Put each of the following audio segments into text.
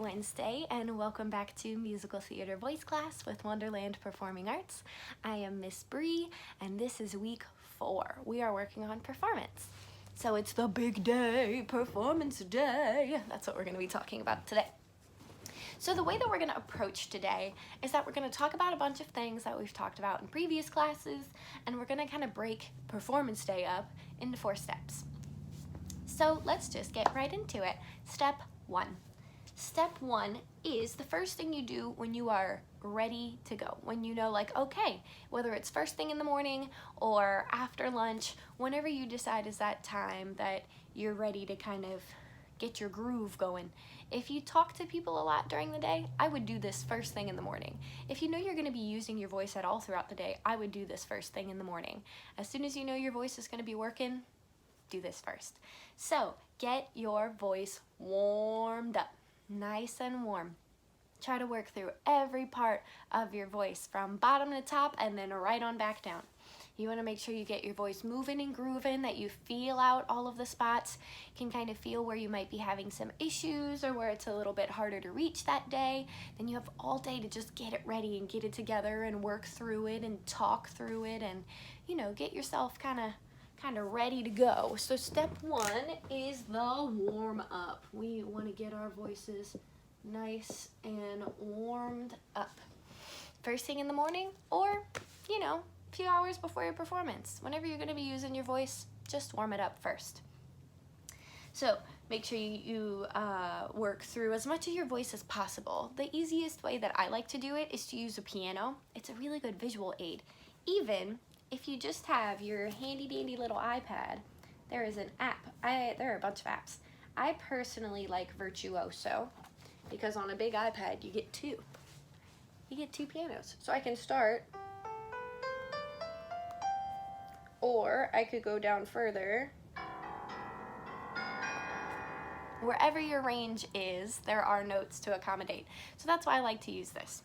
Wednesday and welcome back to Musical Theater Voice Class with Wonderland Performing Arts. I am Miss Brii and this is week 4. We are working on performance. So it's the big day, performance day. That's what we're going to be talking about today. So the way that we're going to approach today is that we're going to talk about a bunch of things that we've talked about in previous classes, and we're going to kind of break performance day up into 4 steps. So let's just get right into it. Step 1. Step 1 is the first thing you do when you are ready to go. When you know, like, okay, whether it's first thing in the morning or after lunch, whenever you decide is that time that you're ready to kind of get your groove going. If you talk to people a lot during the day, I would do this first thing in the morning. If you know you're going to be using your voice at all throughout the day, I would do this first thing in the morning. As soon as you know your voice is going to be working, do this first. So get your voice warmed up. Nice and warm. Try to work through every part of your voice from bottom to top and then right on back down. You want to make sure you get your voice moving and grooving, that you feel out all of the spots. You can kind of feel where you might be having some issues or where it's a little bit harder to reach that day. Then you have all day to just get it ready and get it together and work through it and talk through it and, you know, get yourself kind of ready to go. So step 1 is the warm up. We want to get our voices nice and warmed up. First thing in the morning or, you know, a few hours before your performance. Whenever you're going to be using your voice, just warm it up first. So make sure you work through as much of your voice as possible. The easiest way that I like to do it is to use a piano. It's a really good visual aid. Even if you just have your handy dandy little iPad, there is an app. There are a bunch of apps. I personally like Virtuoso because on a big iPad you get 2. You get 2 pianos. So I can start, or I could go down further. Wherever your range is, there are notes to accommodate. So that's why I like to use this.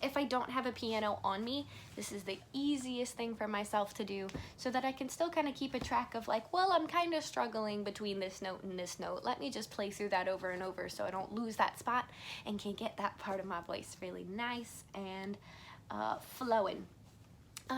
If I don't have a piano on me, this is the easiest thing for myself to do so that I can still kind of keep a track of like, well, I'm kind of struggling between this note and this note. Let me just play through that over and over so I don't lose that spot and can get that part of my voice really nice and flowing.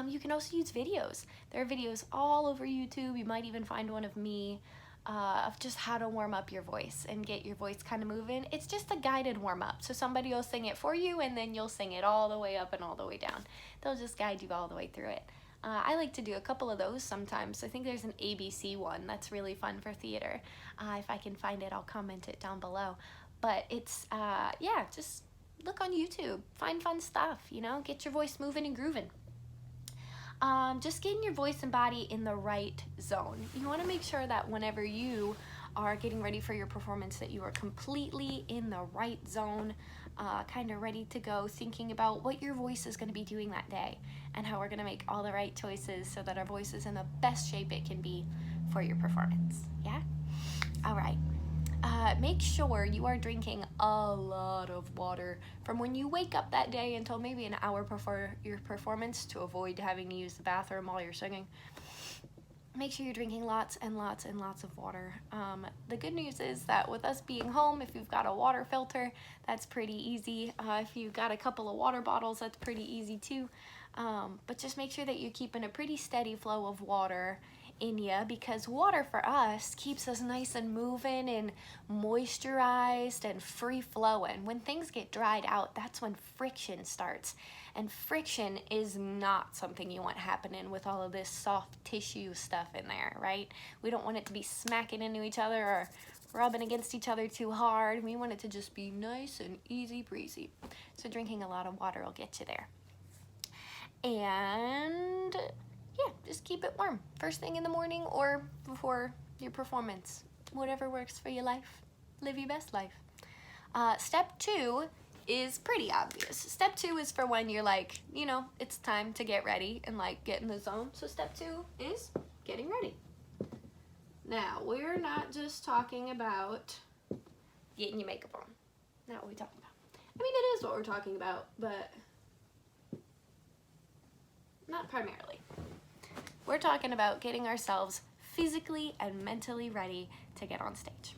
You can also use videos. There are videos all over YouTube. You might even find one of me of just how to warm up your voice and get your voice kind of moving. It's just a guided warm up. So somebody will sing it for you and then you'll sing it all the way up and all the way down. They'll just guide you all the way through it. I like to do a couple of those sometimes. I think there's an ABC one that's really fun for theater. If I can find it, I'll comment it down below. But it's, yeah, just look on YouTube. Find fun stuff, you know, get your voice moving and grooving. Just getting your voice and body in the right zone. You want to make sure that whenever you are getting ready for your performance that you are completely in the right zone, kind of ready to go, thinking about what your voice is going to be doing that day and how we're going to make all the right choices so that our voice is in the best shape it can be for your performance. Yeah? All right. Make sure you are drinking a lot of water from when you wake up that day until maybe an hour before your performance to avoid having to use the bathroom while you're singing. Make sure you're drinking lots and lots and lots of water. The good news is that with us being home, if you've got a water filter, that's pretty easy. If you've got a couple of water bottles, that's pretty easy too. But just make sure that you're keeping a pretty steady flow of water in you, because water for us keeps us nice and moving and moisturized and free flowing. When things get dried out, that's when friction starts, and friction is not something you want happening with all of this soft tissue stuff in there, right? We don't want it to be smacking into each other or rubbing against each other too hard. We want it to just be nice and easy breezy. So drinking a lot of water will get you there. And yeah, just keep it warm. First thing in the morning or before your performance. Whatever works for your life. Live your best life. Step 2 is pretty obvious. Step 2 is for when you're like, you know, it's time to get ready and like get in the zone. So step 2 is getting ready. Now, we're not just talking about getting your makeup on. Not what we're talking about. I mean, it is what we're talking about, but not primarily. We're talking about getting ourselves physically and mentally ready to get on stage.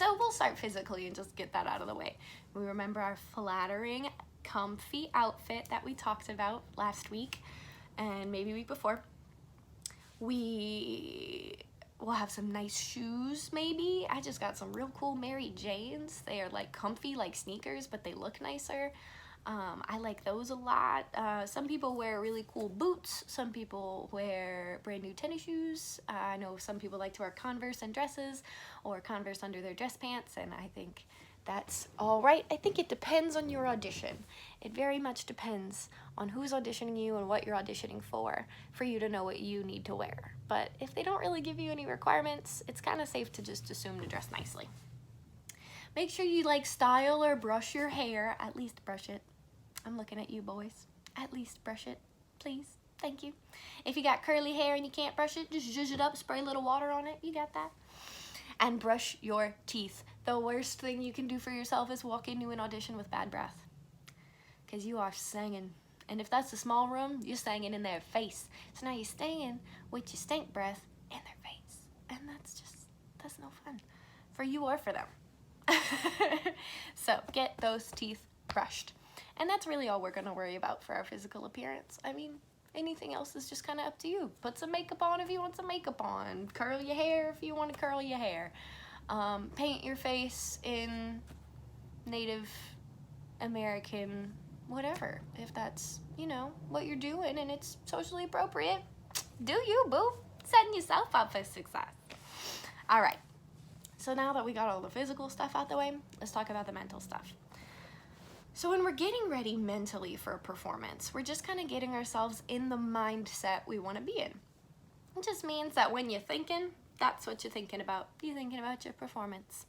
So we'll start physically and just get that out of the way. We remember our flattering, comfy outfit that we talked about last week and maybe week before. We will have some nice shoes maybe. I just got some real cool Mary Janes. They are like comfy like sneakers, but they look nicer. I like those a lot. Some people wear really cool boots. Some people wear brand new tennis shoes. I know some people like to wear Converse and dresses or Converse under their dress pants, and I think that's all right. I think it depends on your audition. It very much depends on who's auditioning you and what you're auditioning for you to know what you need to wear. But if they don't really give you any requirements, it's kind of safe to just assume to dress nicely. Make sure you like style or brush your hair. At least brush it. I'm looking at you boys. At least brush it, please. Thank you. If you got curly hair and you can't brush it, just zhuzh it up, spray a little water on it. You got that. And brush your teeth. The worst thing you can do for yourself is walk into an audition with bad breath. Because you are singing. And if that's a small room, you're singing in their face. So now you're staying with your stink breath in their face. And that's no fun. For you or for them. So get those teeth brushed. And that's really all we're going to worry about for our physical appearance. I mean, anything else is just kind of up to you. Put some makeup on if you want some makeup on. Curl your hair if you want to curl your hair. Paint your face in Native American whatever. If that's, you know, what you're doing and it's socially appropriate, do you, boo. Setting yourself up for success. All right. So now that we got all the physical stuff out the way, let's talk about the mental stuff. So when we're getting ready mentally for a performance, we're just kind of getting ourselves in the mindset we want to be in. It just means that when you're thinking, that's what you're thinking about. You're thinking about your performance.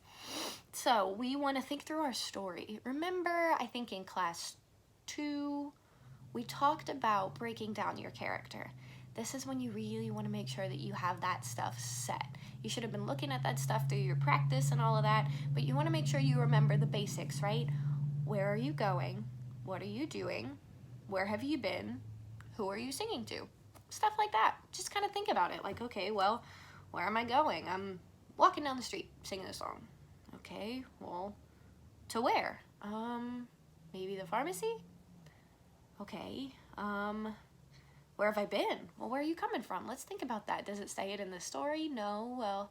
So we want to think through our story. Remember, I think in class 2, we talked about breaking down your character. This is when you really want to make sure that you have that stuff set. You should have been looking at that stuff through your practice and all of that, but you want to make sure you remember the basics, right? Where are you going? What are you doing? Where have you been? Who are you singing to? Stuff like that. Just kind of think about it. Like, okay, well, where am I going? I'm walking down the street singing a song. Okay, well, to where? Maybe the pharmacy? Okay, where have I been? Well, where are you coming from? Let's think about that. Does it say it in the story? No. Well,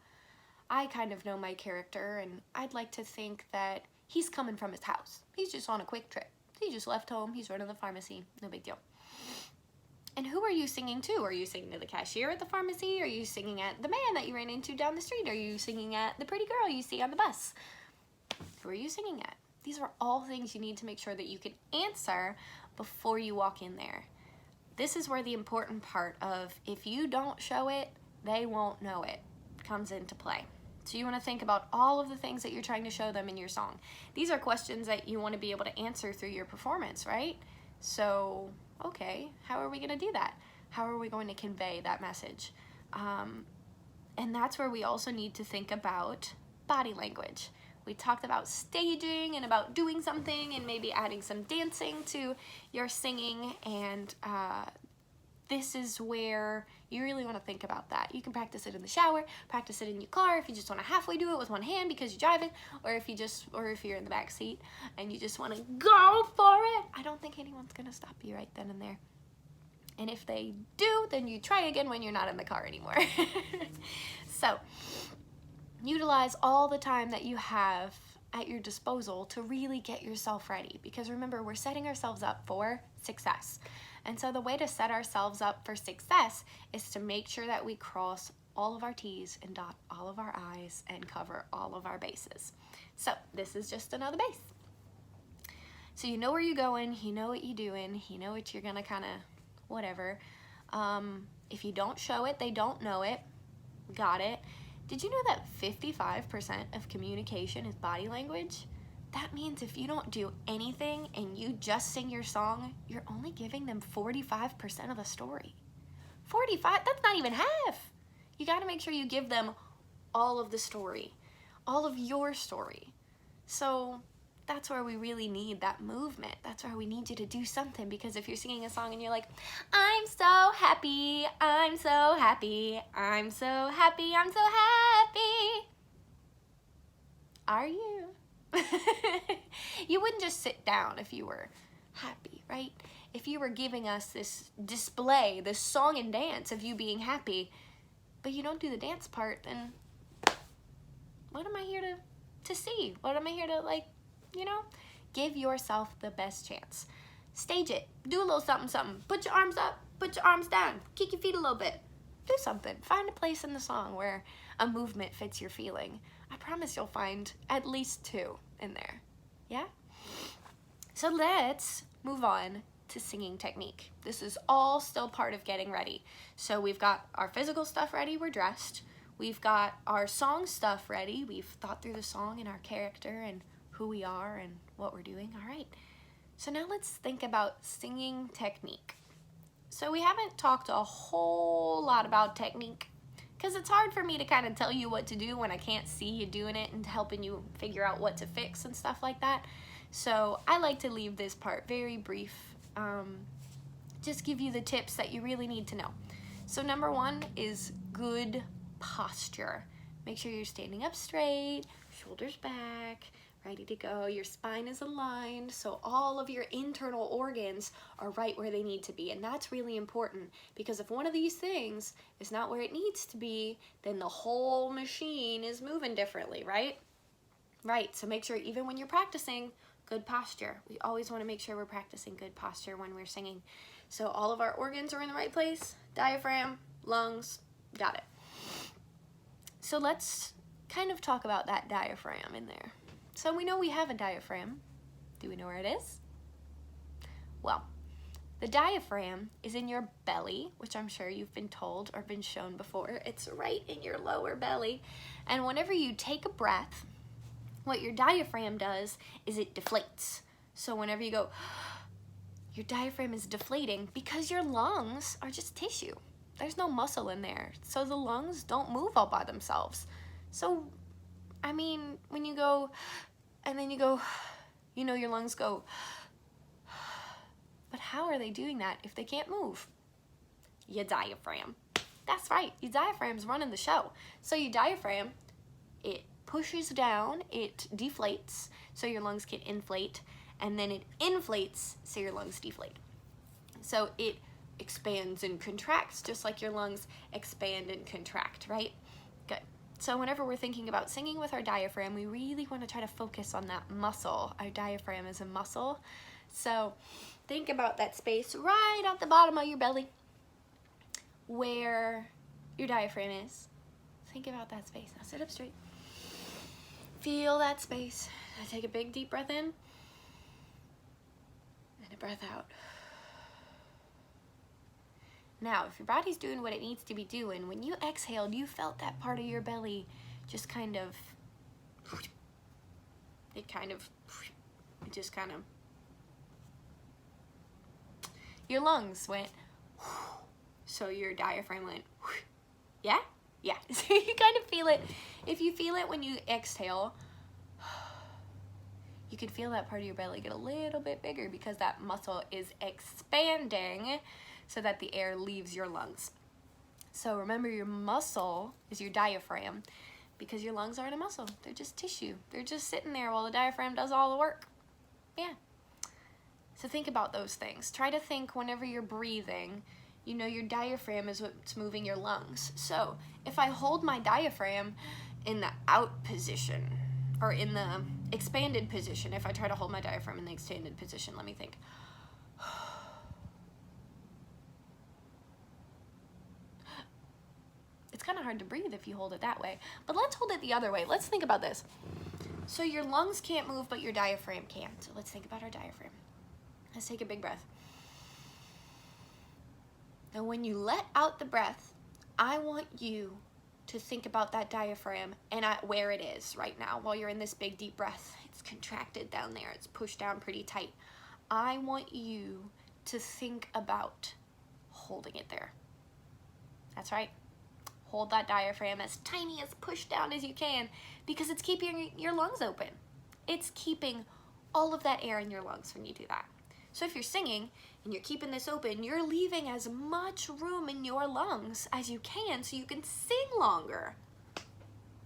I kind of know my character, and I'd like to think that he's coming from his house. He's just on a quick trip. He just left home. He's running the pharmacy. No big deal. And who are you singing to? Are you singing to the cashier at the pharmacy? Are you singing at the man that you ran into down the street? Are you singing at the pretty girl you see on the bus? Who are you singing at? These are all things you need to make sure that you can answer before you walk in there. This is where the important part of if you don't show it, they won't know it comes into play. So you want to think about all of the things that you're trying to show them in your song. These are questions that you want to be able to answer through your performance, right? So, okay, how are we going to do that? How are we going to convey that message? And that's where we also need to think about body language. We talked about staging and about doing something and maybe adding some dancing to your singing, and this is where you really want to think about that. You can practice it in the shower, practice it in your car if you just want to halfway do it with one hand because you're driving, or if you're in the back seat and you just want to go for it. I don't think anyone's going to stop you right then and there. And if they do, then you try again when you're not in the car anymore. So, utilize all the time that you have at your disposal to really get yourself ready. Because remember, we're setting ourselves up for success. And so the way to set ourselves up for success is to make sure that we cross all of our T's and dot all of our I's and cover all of our bases. So this is just another base. So you know where you're going, you know what you're doing, you know what you're gonna kind of whatever. If you don't show it, they don't know it. Got it. Did you know that 55% of communication is body language? That means if you don't do anything and you just sing your song, you're only giving them 45% of the story. 45, that's not even half. You gotta make sure you give them all of the story, all of your story. So that's where we really need that movement. That's where we need you to do something, because if you're singing a song and you're like, I'm so happy, I'm so happy, I'm so happy, I'm so happy. Are you? You wouldn't just sit down if you were happy, right? If you were giving us this display, this song and dance of you being happy, but you don't do the dance part, then what am I here to see? What am I here to, like, you know? Give yourself the best chance. Stage it. Do a little something, something. Put your arms up. Put your arms down. Kick your feet a little bit. Do something. Find a place in the song where a movement fits your feeling. I promise you'll find at least 2 in there. Yeah? So let's move on to singing technique. This is all still part of getting ready. So we've got our physical stuff ready. We're dressed. We've got our song stuff ready. We've thought through the song and our character and who we are and what we're doing. All right. So now let's think about singing technique. So we haven't talked a whole lot about technique because it's hard for me to kind of tell you what to do when I can't see you doing it and helping you figure out what to fix and stuff like that. So I like to leave this part very brief. Just give you the tips that you really need to know. So number 1 is good posture. Make sure you're standing up straight, shoulders back, ready to go. Your spine is aligned, so all of your internal organs are right where they need to be. And that's really important because if one of these things is not where it needs to be, then the whole machine is moving differently, right? Right, so make sure even when you're practicing, good posture. We always want to make sure we're practicing good posture when we're singing. So all of our organs are in the right place. Diaphragm, lungs, got it. So let's kind of talk about that diaphragm in there. So we know we have a diaphragm. Do we know where it is? Well, the diaphragm is in your belly, which I'm sure you've been told or been shown before. It's right in your lower belly. And whenever you take a breath, what your diaphragm does is it deflates. So whenever you go, your diaphragm is deflating because your lungs are just tissue. There's no muscle in there. So the lungs don't move all by themselves. So, I mean, when you go, and then you go, you know, your lungs go, but how are they doing that if they can't move? Your diaphragm. That's right, your diaphragm's running the show. So your diaphragm, it pushes down, it deflates, so your lungs can inflate, and then it inflates, so your lungs deflate. So it expands and contracts, just like your lungs expand and contract, right? Good. So whenever we're thinking about singing with our diaphragm, we really want to try to focus on that muscle. Our diaphragm is a muscle. So think about that space right at the bottom of your belly where your diaphragm is. Think about that space. Now sit up straight. Feel that space. Now take a big deep breath in and a breath out. Now, if your body's doing what it needs to be doing, when you exhaled, you felt that part of your belly just kind of, your lungs went, so your diaphragm went, yeah? Yeah, so you kind of feel it. If you feel it when you exhale, you can feel that part of your belly get a little bit bigger because that muscle is expanding so that the air leaves your lungs. So remember, your muscle is your diaphragm because your lungs aren't a muscle. They're just tissue. They're just sitting there while the diaphragm does all the work. Yeah. So think about those things. Try to think whenever you're breathing, you know your diaphragm is what's moving your lungs. So if I hold my diaphragm in the out position or in the expanded position, if I try to hold my diaphragm in the extended position, let me think. It's kind of hard to breathe if you hold it that way, but let's hold it the other way. Let's think about this. So your lungs can't move, but your diaphragm can. So let's think about our diaphragm. Let's take a big breath. Now when you let out the breath, I want you to think about that diaphragm and where it is right now while you're in this big deep breath. It's contracted down there. It's pushed down pretty tight. I want you to think about holding it there. That's right. Hold that diaphragm as tiny, as pushed down as you can, because it's keeping your lungs open. It's keeping all of that air in your lungs when you do that. So if you're singing and you're keeping this open, you're leaving as much room in your lungs as you can so you can sing longer.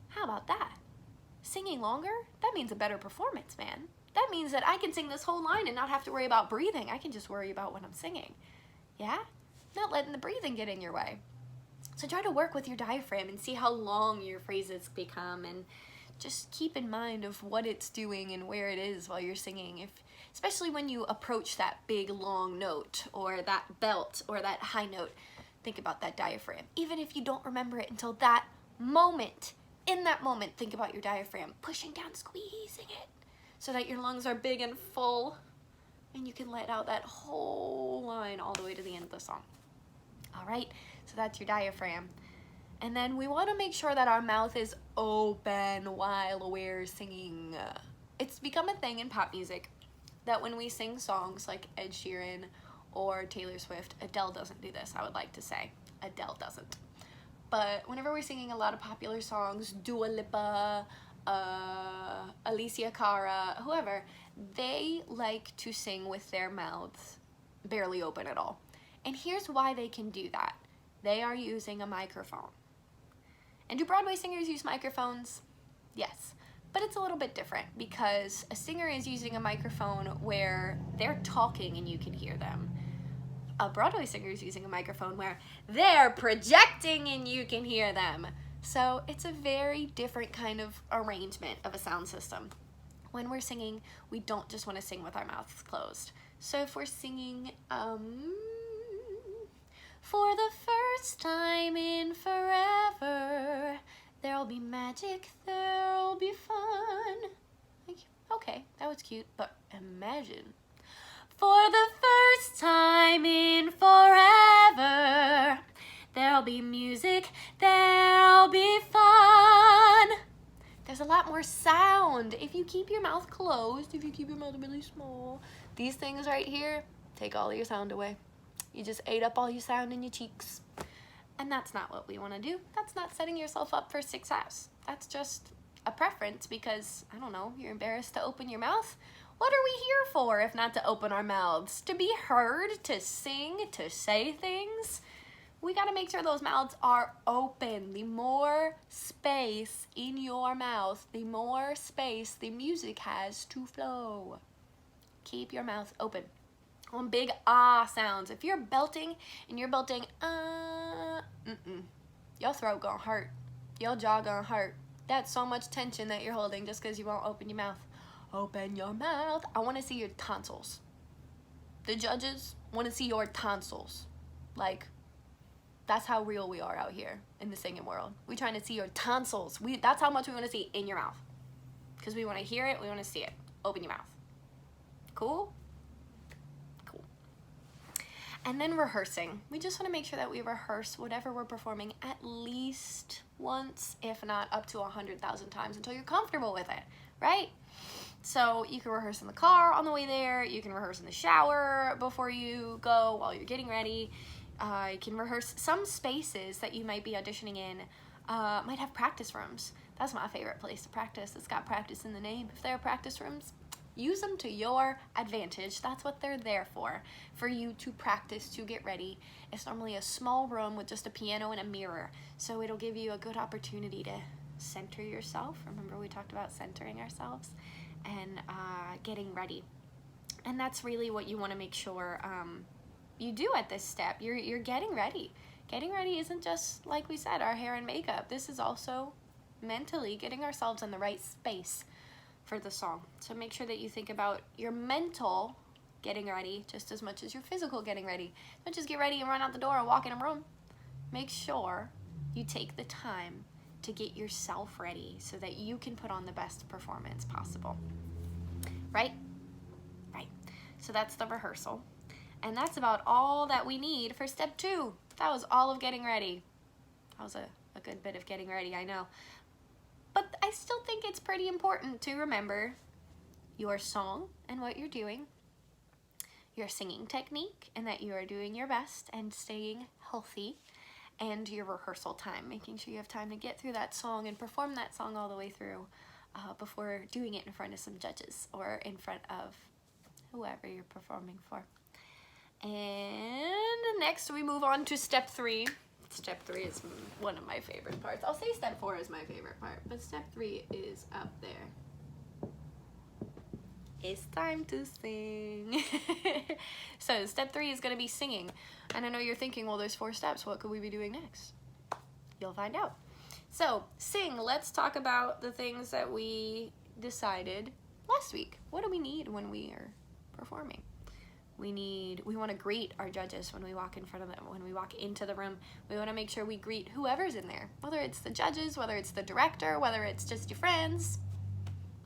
How about that? Singing longer, that means a better performance, man. That means that I can sing this whole line and not have to worry about breathing. I can just worry about when I'm singing. Yeah? Not letting the breathing get in your way. So try to work with your diaphragm and see how long your phrases become, and just keep in mind of what it's doing and where it is while you're singing. Especially when you approach that big long note or that belt or that high note, think about that diaphragm. Even if you don't remember it until that moment, in that moment, think about your diaphragm, pushing down, squeezing it, so that your lungs are big and full, and you can let out that whole line all the way to the end of the song. All right, so that's your diaphragm. And then we want to make sure that our mouth is open while we're singing. It's become a thing in pop music that when we sing songs like Ed Sheeran or Taylor Swift, Adele doesn't do this, I would like to say. Adele doesn't. But whenever we're singing a lot of popular songs, Dua Lipa, Alicia Cara, whoever, they like to sing with their mouths barely open at all. And here's why they can do that. They are using a microphone. And do Broadway singers use microphones? Yes. But it's a little bit different because a singer is using a microphone where they're talking and you can hear them. A Broadway singer is using a microphone where they're projecting and you can hear them. So it's a very different kind of arrangement of a sound system. When we're singing, we don't just want to sing with our mouths closed. So if we're singing, for the first time in forever, there'll be magic, there'll be fun. Like, okay, that was cute, but imagine. For the first time in forever, there'll be music, there'll be fun. There's a lot more sound if you keep your mouth closed, if you keep your mouth really small. These things right here take all your sound away. You just ate up all your sound in your cheeks. And that's not what we want to do. That's not setting yourself up for success. That's just a preference because, I don't know, you're embarrassed to open your mouth. What are we here for if not to open our mouths? To be heard, to sing, to say things? We got to make sure those mouths are open. The more space in your mouth, the more space the music has to flow. Keep your mouth open. On big ah sounds. If you're belting and you're belting your throat gonna hurt. Your jaw gonna hurt. That's so much tension that you're holding just because you won't open your mouth. Open your mouth. I want to see your tonsils. The judges want to see your tonsils. Like, that's how real we are out here in the singing world. We're trying to see your tonsils. That's how much we want to see in your mouth. Because we want to hear it, we want to see it. Open your mouth. Cool? Cool. And then rehearsing. We just want to make sure that we rehearse whatever we're performing at least once, if not up to 100,000 times until you're comfortable with it, right? So you can rehearse in the car on the way there. You can rehearse in the shower before you go while you're getting ready. You can rehearse some spaces that you might be auditioning in. Might have practice rooms. That's my favorite place to practice. It's got practice in the name. If there are practice rooms, use them to your advantage. That's what they're there for you to practice, to get ready. It's normally a small room with just a piano and a mirror, so it'll give you a good opportunity to center yourself. Remember we talked about centering ourselves and getting ready. And that's really what you want to make sure you do at this step. You're getting ready. Getting ready isn't just, like we said, our hair and makeup. This is also mentally getting ourselves in the right space for the song. So make sure that you think about your mental getting ready just as much as your physical getting ready. Don't just get ready and run out the door and walk in a room. Make sure you take the time to get yourself ready so that you can put on the best performance possible. Right? Right. So that's the rehearsal. And that's about all that we need for step 2. That was all of getting ready. That was a good bit of getting ready, I know. But I still think it's pretty important to remember your song and what you're doing, your singing technique, and that you are doing your best and staying healthy, and your rehearsal time, making sure you have time to get through that song and perform that song all the way through before doing it in front of some judges or in front of whoever you're performing for. And next we move on to step 3. Step 3 is one of my favorite parts. I'll say step 4 is my favorite part, but step 3 is up there. It's time to sing. So step 3 is gonna be singing. And I know you're thinking, well, there's 4 steps. What could we be doing next? You'll find out. So sing, let's talk about the things that we decided last week. What do we need when we are performing? We want to greet our judges when we walk in front of them, when we walk into the room. We want to make sure we greet whoever's in there, whether it's the judges, whether it's the director, whether it's just your friends,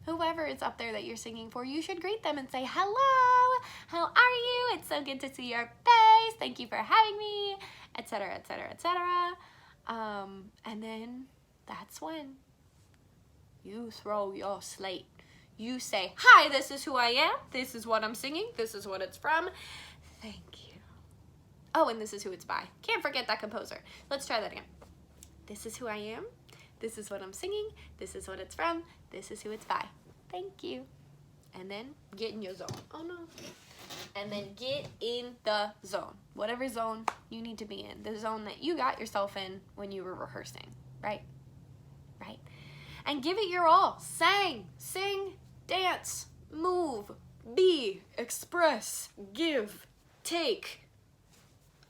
whoever is up there that you're singing for. You should greet them and say, hello, how are you? It's so good to see your face. Thank you for having me, etc., etc., etc. And then that's when you throw your slate. You say, hi, this is who I am. This is what I'm singing. This is what it's from. Thank you. Oh, and this is who it's by. Can't forget that composer. Let's try that again. This is who I am. This is what I'm singing. This is what it's from. This is who it's by. Thank you. And then get in your zone. Oh, no. And then get in the zone. Whatever zone you need to be in. The zone that you got yourself in when you were rehearsing. Right? Right? And give it your all. Sing, dance, move, be, express, give, take.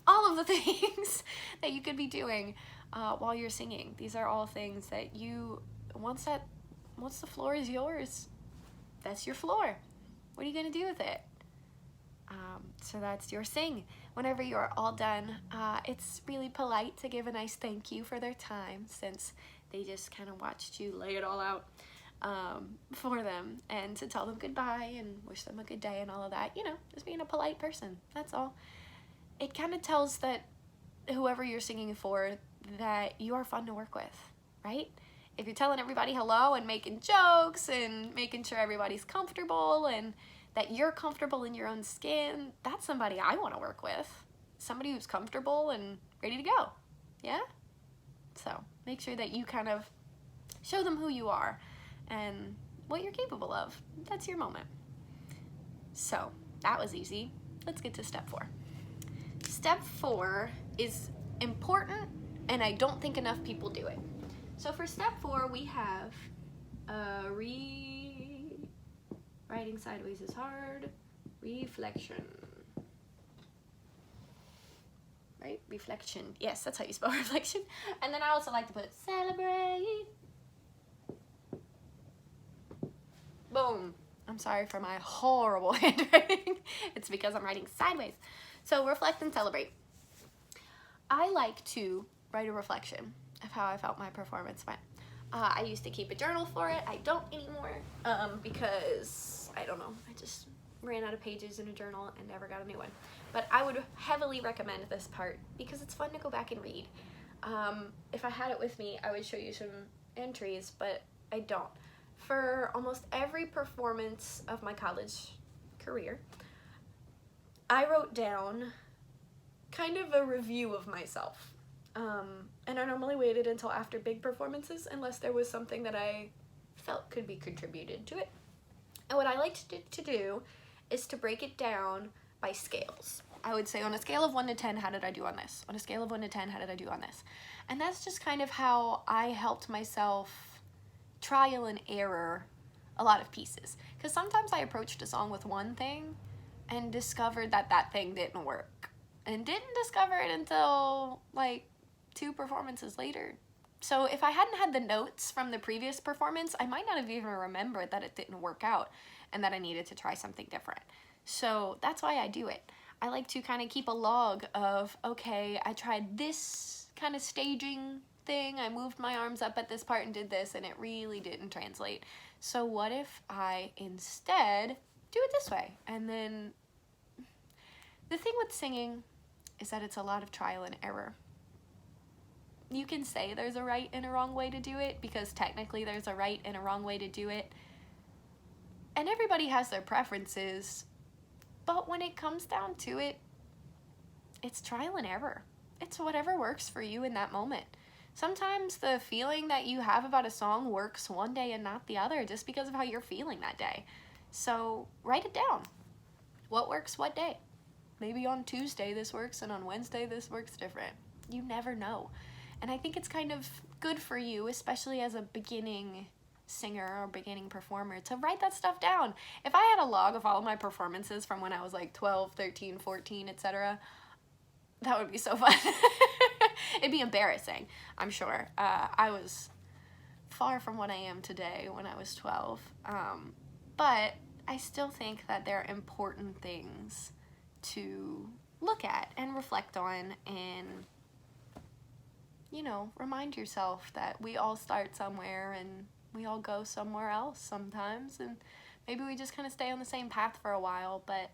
All of the things that you could be doing while you're singing. These are all things that you, once the floor is yours, that's your floor. What are you gonna do with it? So that's your sing. Whenever you're all done, it's really polite to give a nice thank you for their time, since they just kind of watched you lay it all out for them, and to tell them goodbye and wish them a good day and all of that. You know, just being a polite person, that's all. It kind of tells that whoever you're singing for, that you are fun to work with, right? If you're telling everybody hello and making jokes and making sure everybody's comfortable and that you're comfortable in your own skin, that's somebody I want to work with. Somebody who's comfortable and ready to go, yeah? So make sure that you kind of show them who you are and what you're capable of. That's your moment. So that was easy. Let's get to step 4. Step 4 is important, and I don't think enough people do it. So for step 4, we have writing sideways is hard, reflection. Right? Reflection. Yes, that's how you spell reflection. And then I also like to put celebrate. Boom. I'm sorry for my horrible handwriting. It's because I'm writing sideways. So reflect and celebrate. I like to write a reflection of how I felt my performance went. I used to keep a journal for it. I don't anymore because, I don't know, I just ran out of pages in a journal and never got a new one. But I would heavily recommend this part because it's fun to go back and read. If I had it with me, I would show you some entries, but I don't. For almost every performance of my college career, I wrote down kind of a review of myself. And I normally waited until after big performances unless there was something that I felt could be contributed to it. And what I liked to do is to break it down by scales. I would say on a scale of 1 to 10, how did I do on this? On a scale of 1 to 10, how did I do on this? And that's just kind of how I helped myself trial and error a lot of pieces. Because sometimes I approached a song with one thing and discovered that that thing didn't work. And didn't discover it until like 2 performances later. So if I hadn't had the notes from the previous performance, I might not have even remembered that it didn't work out and that I needed to try something different. So that's why I do it. I like to kind of keep a log of, okay, I tried this kind of staging thing. I moved my arms up at this part and did this, and it really didn't translate. So what if I instead do it this way? And then the thing with singing is that it's a lot of trial and error. You can say there's a right and a wrong way to do it because technically there's a right and a wrong way to do it. And everybody has their preferences. But when it comes down to it, it's trial and error. It's whatever works for you in that moment. Sometimes the feeling that you have about a song works one day and not the other just because of how you're feeling that day. So write it down. What works what day? Maybe on Tuesday this works and on Wednesday this works different. You never know. And I think it's kind of good for you, especially as a beginning singer or beginning performer, to write that stuff down. If I had a log of all my performances from when I was like 12, 13, 14, etc., that would be so fun. It'd be embarrassing, I'm sure. I was far from what I am today when I was 12. But I still think that they're important things to look at and reflect on, and, you know, remind yourself that we all start somewhere and we all go somewhere else sometimes, and maybe we just kind of stay on the same path for a while, but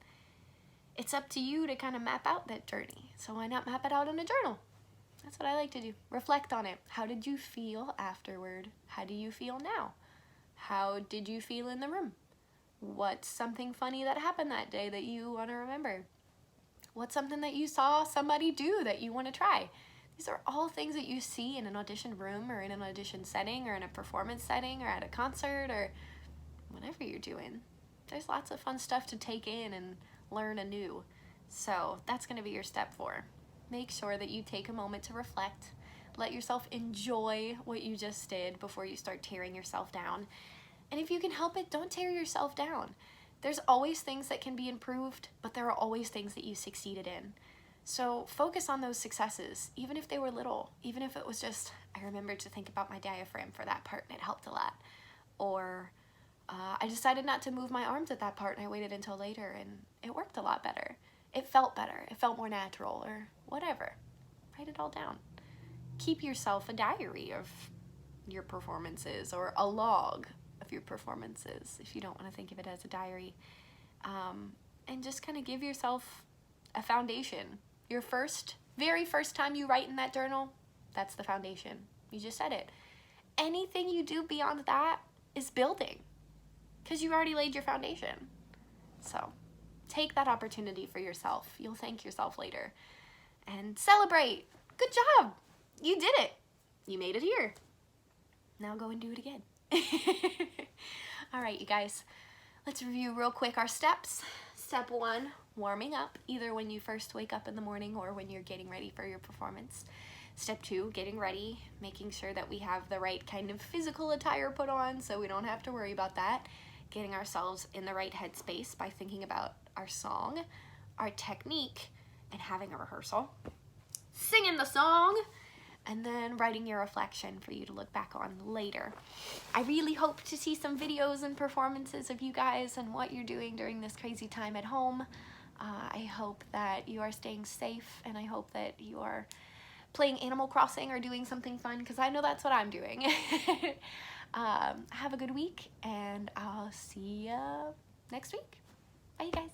it's up to you to kind of map out that journey. So why not map it out in a journal? That's what I like to do. Reflect on it. How did you feel afterward? How do you feel now? How did you feel in the room? What's something funny that happened that day that you want to remember? What's something that you saw somebody do that you want to try? These are all things that you see in an audition room or in an audition setting or in a performance setting or at a concert or whatever you're doing. There's lots of fun stuff to take in and learn anew. So that's going to be your step 4. Make sure that you take a moment to reflect. Let yourself enjoy what you just did before you start tearing yourself down. And if you can help it, don't tear yourself down. There's always things that can be improved, but there are always things that you succeeded in. So focus on those successes, even if they were little, even if it was just, I remembered to think about my diaphragm for that part and it helped a lot. Or I decided not to move my arms at that part and I waited until later and it worked a lot better. It felt better. It felt more natural, or whatever. Write it all down. Keep yourself a diary of your performances, or a log of your performances if you don't want to think of it as a diary. And just kind of give yourself a foundation. Your very first time you write in that journal, that's the foundation. You just said it. Anything you do beyond that is building, because you already laid your foundation. So take that opportunity for yourself. You'll thank yourself later. And celebrate. Good job. You did it. You made it here. Now go and do it again. All right, you guys. Let's review real quick our steps. Step 1, warming up, either when you first wake up in the morning or when you're getting ready for your performance. Step 2, getting ready, making sure that we have the right kind of physical attire put on so we don't have to worry about that. Getting ourselves in the right headspace by thinking about our song, our technique, and having a rehearsal. Singing the song, and then writing your reflection for you to look back on later. I really hope to see some videos and performances of you guys and what you're doing during this crazy time at home. I hope that you are staying safe, and I hope that you are playing Animal Crossing or doing something fun, because I know that's what I'm doing. Have a good week, and I'll see you next week. Bye, you guys.